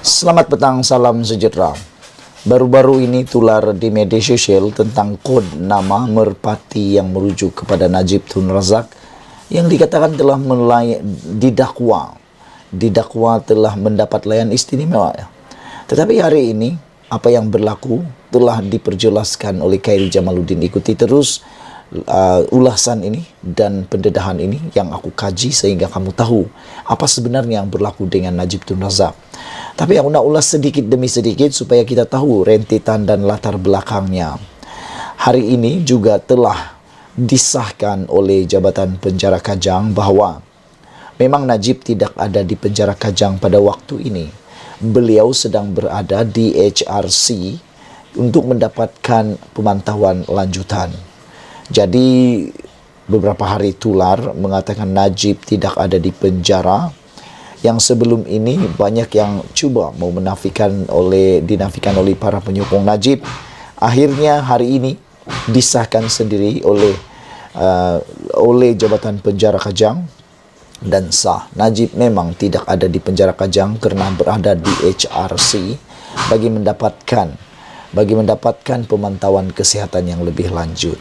Selamat petang, salam sejahtera. Baru-baru ini tular di media sosial tentang kod nama merpati yang merujuk kepada Najib Tun Razak yang dikatakan telah didakwa telah mendapat layanan istimewa. Tetapi hari ini apa yang berlaku telah diperjelaskan oleh Khairi Jamaluddin. Ikuti terus ulasan ini dan pendedahan ini yang aku kaji sehingga kamu tahu apa sebenarnya yang berlaku dengan Najib Tun Razak. Tapi aku nak ulas sedikit demi sedikit supaya kita tahu rentetan dan latar belakangnya. Hari ini juga telah disahkan oleh Jabatan Penjara Kajang bahawa memang Najib tidak ada di Penjara Kajang pada waktu ini. Beliau sedang berada di HRC untuk mendapatkan pemantauan lanjutan. Jadi beberapa hari tular mengatakan Najib tidak ada di penjara. Yang sebelum ini banyak yang cuba mau dinafikan oleh para penyokong Najib. Akhirnya hari ini disahkan sendiri oleh Jabatan Penjara Kajang dan sah. Najib memang tidak ada di Penjara Kajang kerana berada di HRC bagi mendapatkan pemantauan kesihatan yang lebih lanjut.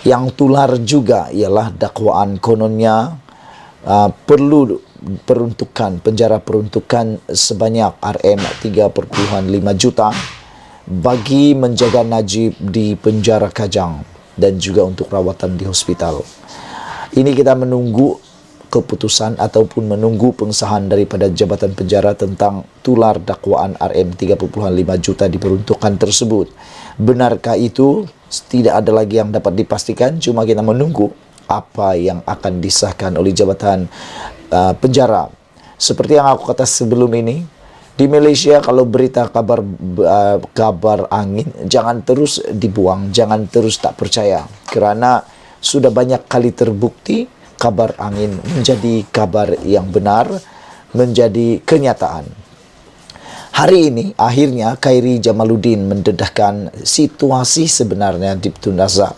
Yang tular juga ialah dakwaan kononnya perlu penjara peruntukan sebanyak RM3.5 juta bagi menjaga Najib di Penjara Kajang dan juga untuk rawatan di hospital. Ini kita menunggu keputusan ataupun menunggu pengesahan daripada Jabatan Penjara tentang tular dakwaan RM3.5 juta diperuntukkan tersebut. Benarkah itu? Tidak ada lagi yang dapat dipastikan, cuma kita menunggu apa yang akan disahkan oleh Jabatan Penjara. Seperti yang aku kata sebelum ini, di Malaysia kalau berita kabar angin jangan terus dibuang, jangan terus tak percaya, kerana sudah banyak kali terbukti kabar angin menjadi kabar yang benar, menjadi kenyataan. Hari ini akhirnya Khairi Jamaluddin mendedahkan situasi sebenarnya di Tun Razak.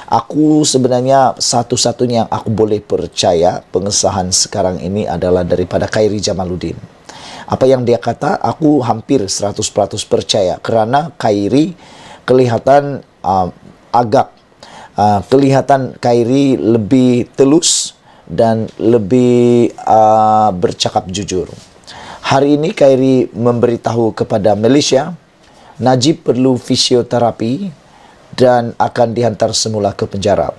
Aku sebenarnya satu-satunya yang aku boleh percaya pengesahan sekarang ini adalah daripada Khairi Jamaluddin. Apa yang dia kata, aku hampir 100% percaya kerana Khairi kelihatan kelihatan Khairi lebih telus dan lebih bercakap jujur. Hari ini Khairi memberitahu kepada Malaysia, Najib perlu fisioterapi dan akan dihantar semula ke penjara.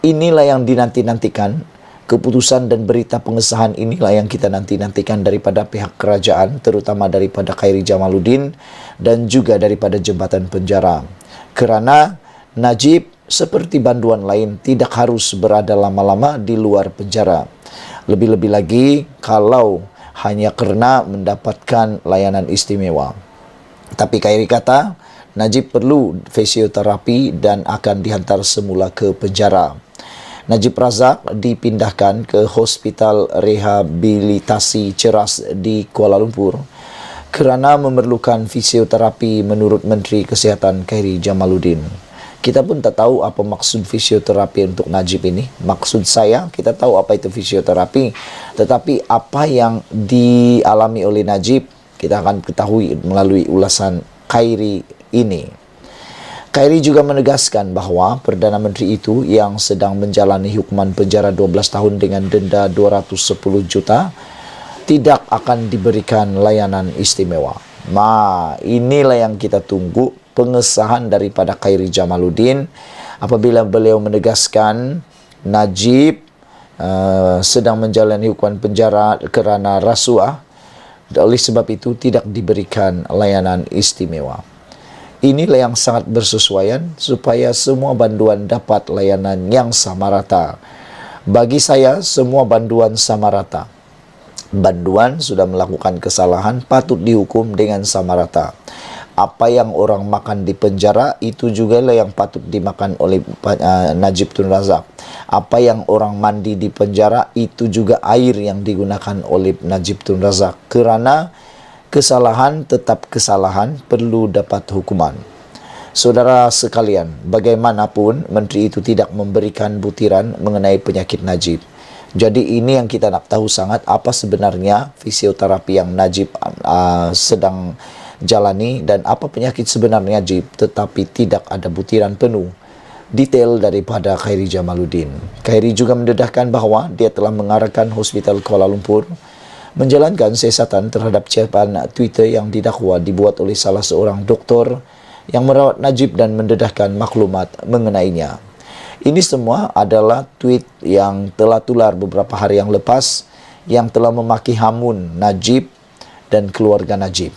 Inilah yang dinanti-nantikan. Keputusan dan berita pengesahan inilah yang kita nanti-nantikan daripada pihak kerajaan, terutama daripada Khairi Jamaluddin dan juga daripada Jabatan Penjara. Kerana Najib seperti banduan lain tidak harus berada lama-lama di luar penjara. Lebih-lebih lagi kalau hanya kerana mendapatkan layanan istimewa. Tapi Khairi kata, Najib perlu fisioterapi dan akan dihantar semula ke penjara. Najib Razak dipindahkan ke Hospital Rehabilitasi Ceras di Kuala Lumpur kerana memerlukan fisioterapi menurut Menteri Kesihatan Khairi Jamaluddin. Kita pun tak tahu apa maksud fisioterapi untuk Najib ini. Maksud saya, kita tahu apa itu fisioterapi, tetapi apa yang dialami oleh Najib kita akan ketahui melalui ulasan Khairi ini. Khairi juga menegaskan bahawa Perdana Menteri itu yang sedang menjalani hukuman penjara 12 tahun dengan denda 210 juta tidak akan diberikan layanan istimewa. Inilah yang kita tunggu, pengesahan daripada Khairi Jamaluddin apabila beliau menegaskan Najib sedang menjalani hukuman penjara kerana rasuah, oleh sebab itu tidak diberikan layanan istimewa. Inilah yang sangat bersesuaian supaya semua banduan dapat layanan yang sama rata. Bagi saya, semua banduan sama rata. Banduan sudah melakukan kesalahan patut dihukum dengan sama rata. Apa yang orang makan di penjara itu jugalah yang patut dimakan oleh Najib Tun Razak. Apa yang orang mandi di penjara itu juga air yang digunakan oleh Najib Tun Razak. Kerana kesalahan tetap kesalahan, perlu dapat hukuman. Saudara sekalian, bagaimanapun Menteri itu tidak memberikan butiran mengenai penyakit Najib. Jadi ini yang kita nak tahu sangat, apa sebenarnya fisioterapi yang Najib sedang jalani dan apa penyakit sebenarnya Najib, tetapi tidak ada butiran penuh detail daripada Khairi Jamaluddin. Khairi juga mendedahkan bahawa dia telah mengarahkan Hospital Kuala Lumpur menjalankan siasatan terhadap ucapan Twitter yang didakwa dibuat oleh salah seorang doktor yang merawat Najib dan mendedahkan maklumat mengenainya. Ini semua adalah tweet yang telah tular beberapa hari yang lepas yang telah memaki hamun Najib dan keluarga Najib.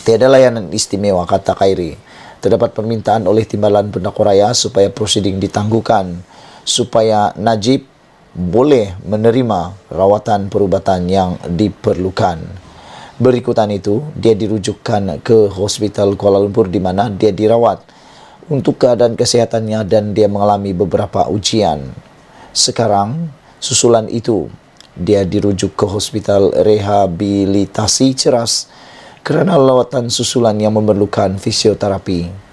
Tiada layanan istimewa, kata Khairi. Terdapat permintaan oleh Timbalan Pendakwa Raya supaya prosiding ditangguhkan supaya Najib boleh menerima rawatan perubatan yang diperlukan. Berikutan itu, dia dirujukkan ke Hospital Kuala Lumpur di mana dia dirawat untuk keadaan kesehatannya dan dia mengalami beberapa ujian. Sekarang, susulan itu, dia dirujuk ke Hospital Rehabilitasi Ceras kerana lawatan susulan yang memerlukan fisioterapi.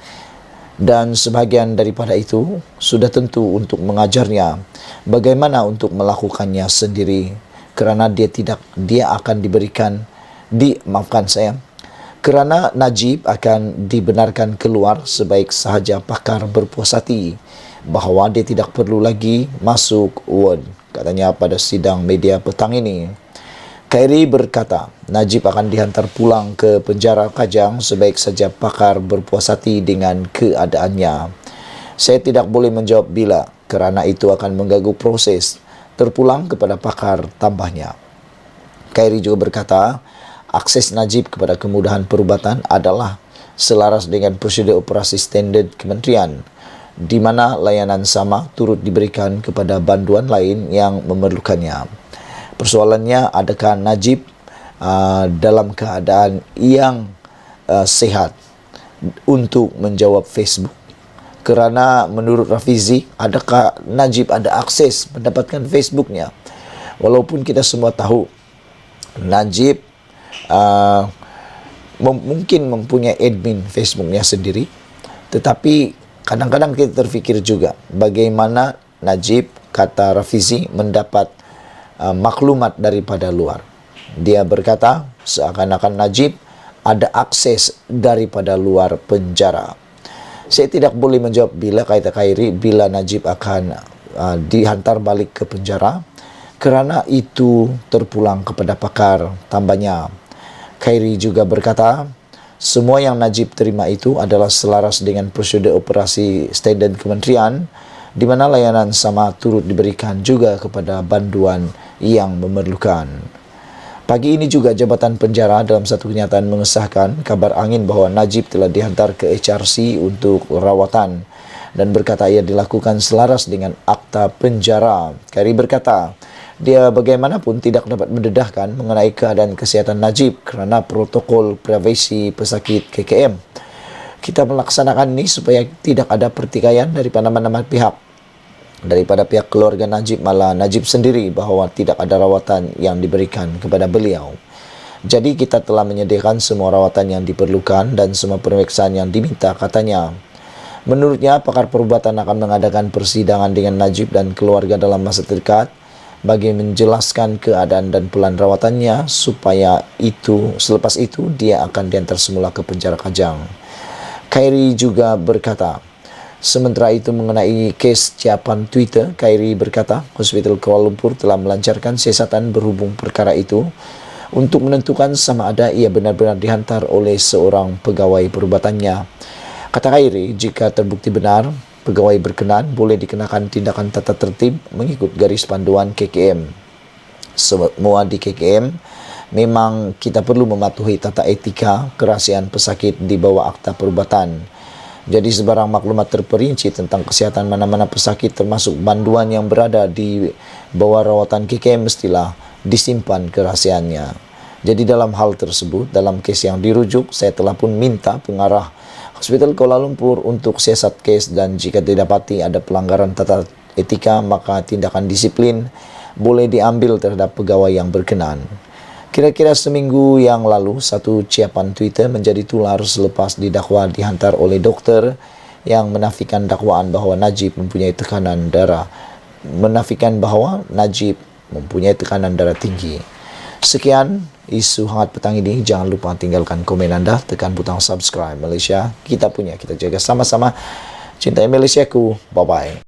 Dan sebahagian daripada itu, sudah tentu untuk mengajarnya bagaimana untuk melakukannya sendiri kerana dia akan kerana Najib akan dibenarkan keluar sebaik sahaja pakar berpuas hati bahawa dia tidak perlu lagi masuk ward, katanya pada sidang media petang ini. Khairi berkata, Najib akan dihantar pulang ke penjara Kajang sebaik saja pakar berpuas hati dengan keadaannya. Saya tidak boleh menjawab bila kerana itu akan mengganggu proses terpulang kepada pakar, tambahnya. Khairi juga berkata, akses Najib kepada kemudahan perubatan adalah selaras dengan prosedur operasi standard kementerian, di mana layanan sama turut diberikan kepada banduan lain yang memerlukannya. Persoalannya, adakah Najib dalam keadaan yang sehat untuk menjawab Facebook? Kerana menurut Rafizi, adakah Najib ada akses mendapatkan Facebooknya? Walaupun kita semua tahu Najib mungkin mempunyai admin Facebooknya sendiri, tetapi kadang-kadang kita terfikir juga bagaimana Najib, kata Rafizi, mendapat maklumat daripada luar. Dia berkata seakan-akan Najib ada akses daripada luar penjara. Saya tidak boleh menjawab bila, kata Khairi, bila Najib akan dihantar balik ke penjara kerana itu terpulang kepada pakar, tambahnya. Khairi juga berkata, semua yang Najib terima itu adalah selaras dengan prosedur operasi standard kementerian, di mana layanan sama turut diberikan juga kepada banduan yang memerlukan. Pagi ini juga Jabatan Penjara dalam satu kenyataan mengesahkan kabar angin bahawa Najib telah dihantar ke HRC untuk rawatan dan berkata ia dilakukan selaras dengan akta penjara. Khairi berkata, dia bagaimanapun tidak dapat mendedahkan mengenai keadaan kesihatan Najib kerana protokol privasi pesakit KKM. Kita melaksanakan ini supaya tidak ada pertikaian daripada mana-mana pihak. Daripada pihak keluarga Najib, malah Najib sendiri bahawa tidak ada rawatan yang diberikan kepada beliau. Jadi kita telah menyediakan semua rawatan yang diperlukan dan semua pemeriksaan yang diminta, katanya. Menurutnya, pakar perubatan akan mengadakan persidangan dengan Najib dan keluarga dalam masa terdekat bagi menjelaskan keadaan dan pelan rawatannya supaya selepas itu dia akan diantar semula ke penjara Kajang. Khairi juga berkata, sementara itu mengenai kes ciapan Twitter, Khairi berkata, Hospital Kuala Lumpur telah melancarkan siasatan berhubung perkara itu untuk menentukan sama ada ia benar-benar dihantar oleh seorang pegawai perubatannya. Kata Khairi, jika terbukti benar, pegawai berkenan boleh dikenakan tindakan tata tertib mengikut garis panduan KKM. Semua di KKM memang kita perlu mematuhi tata etika kerahasiaan pesakit di bawah akta perubatan. Jadi sebarang maklumat terperinci tentang kesihatan mana-mana pesakit termasuk banduan yang berada di bawah rawatan KKM mestilah disimpan kerahasiaannya. Jadi dalam hal tersebut, dalam kes yang dirujuk, saya telah pun minta pengarah Hospital Kuala Lumpur untuk siasat kes dan jika didapati ada pelanggaran tata etika, maka tindakan disiplin boleh diambil terhadap pegawai yang berkenan. Kira-kira seminggu yang lalu, satu ciapan Twitter menjadi tular selepas didakwa dihantar oleh doktor yang menafikan dakwaan bahawa Najib mempunyai tekanan darah menafikan bahawa Najib mempunyai tekanan darah tinggi. Sekian isu hangat petang ini. Jangan lupa tinggalkan komen anda, tekan butang subscribe. Malaysia kita punya, kita jaga sama-sama. Cintai Malaysiaku. Bye-bye.